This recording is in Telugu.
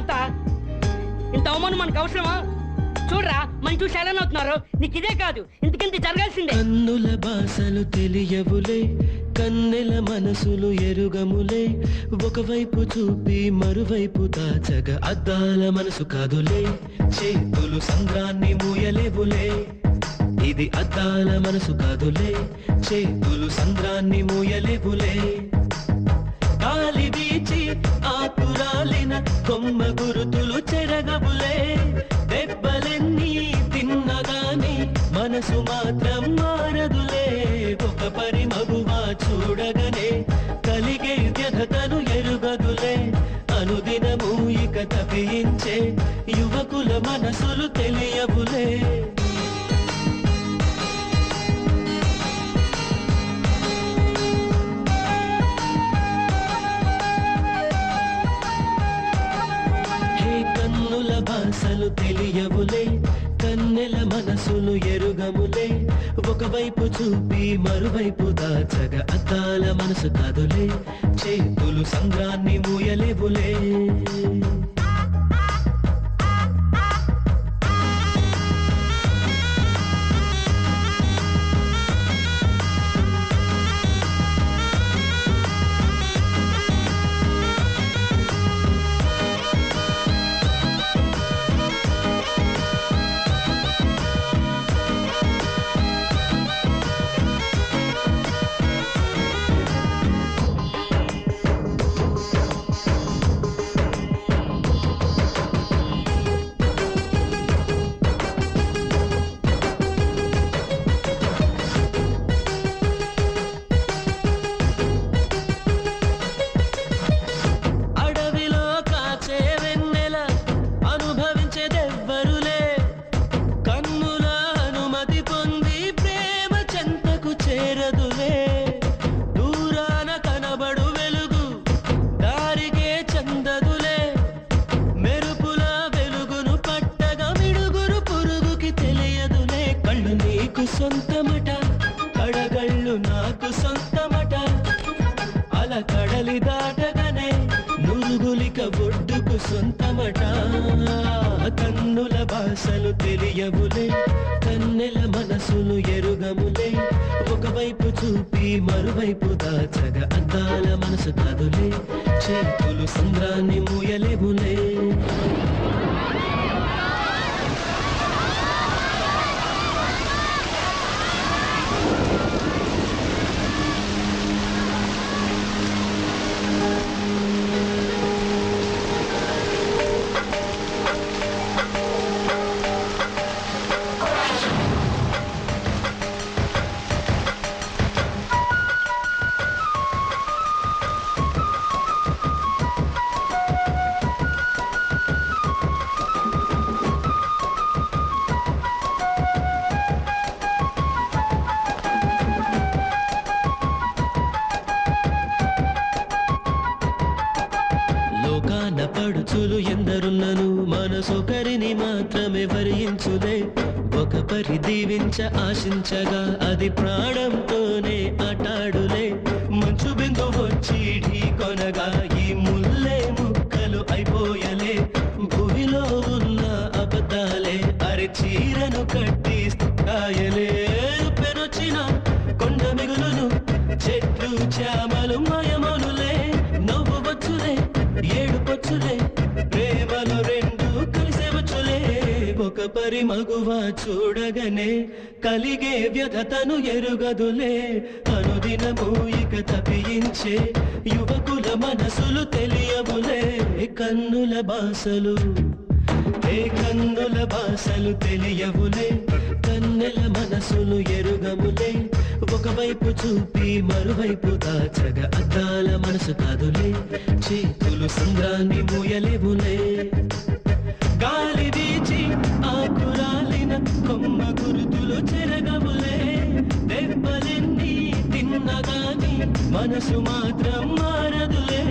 ఇదంతా? ఇంత అవమానం మనకు అవసరమా? చూడరా మన చూసి ఎలా అవుతున్నారు. నీకు ఇదే కాదు ఇంతకింత జరగాల్సిందే. కన్నుల భాషలు తెలియవులే, కన్నెల మనసులు ఎరుగములే, ఒకవైపు చూపి మరువైపు దాచగ అద్దాల మనసు కాదులే, చేతులు సంద్రాన్ని మూయలేవులే. ఇది అద్దాల మనసు కాదులే, చేతులు సంద్రాన్ని మూయలేవులే. గాలి వీచి ఆకురాలిన కొమ్మ గురుతులు చెరగవులే, దెబ్బలెన్ని తిన్నగాని మనసు మాత్రం మారదులే. ఒక పరి మగువా చూడగనే కలిగే వ్యధతను ఎరుగదులే, అనుదినము ఇక తప్పించే యువకుల మనసులు తెలియవులే. కన్నుల భాషలు తెలియవులే, కన్నెల మనసులు ఎరుగములే, ఒకవైపు చూపి మరువైపు దాచగ అద్దాల మనసు కాదులే, చేతులు సంద్రాన్ని మూయలేవులే. దూరాన కనబడు వెలుగు దారిగే చందదులే, మెరుపుల వెలుగును పట్టగా మిడుగురు పురుగుకి తెలియదులే. కళ్ళు నీకు సొంతమట, కడగళ్ళు నాకు సొంతమట, అల కడలి దాటగానే నురుగులిక ఒడ్డుకు సొంతమట. కన్నుల భాషలు తెలియవులే, కన్నెల మనసులు ఎరుగములే, ఒకవైపు చూపి మరువైపు దాచగ అద్దాల మనసు కాదులే, చేతులు సంద్రాన్ని మూయలేవులే. లోకాన పడుచులు ఎందరున్నను మనసొకరిని మాత్రమే వరించులే, ఒక పరి దీవించ ఆశించగా అది ప్రాణంతోనే ఆటాడులే. మంచు బిందు వచ్చి ఢీ కొనగా ఈ ముల్లే ముక్కలు అయిపోయలే, భూమిలో ఉన్న అబద్ధాలే అరి చీరను కట్టి స్థాయలే. పెరొచ్చిన కొండ మిగులును చెట్లు చామలు మాయమనులే, నవ్వు వచ్చులే ఏడుపొచ్చులే, ప్రేమలు రెండు కలిసే వచ్చులే. ఒక పరి మగువా చూడగనే కలిగే వ్యధతను ఎరుగదులే, అనుదినము ఇక తప్పించే యువకుల మనసులు తెలియవులే. కన్నుల భాషలు కన్నుల భాషలు తెలియవులే, కన్నెల మనసులు ఎరుగములే, ఒకవైపు చూపి మరువైపు దాచగ అద్దాల మనసు కాదులే, చేతులు సంద్రాన్ని మూయలేవులే. గాలి వీచి ఆకురాలిన కొమ్మ గురుతులు చెరగవులే, దెబ్బలెన్ని తిన్నగాని మనసు మాత్రం మారదులే.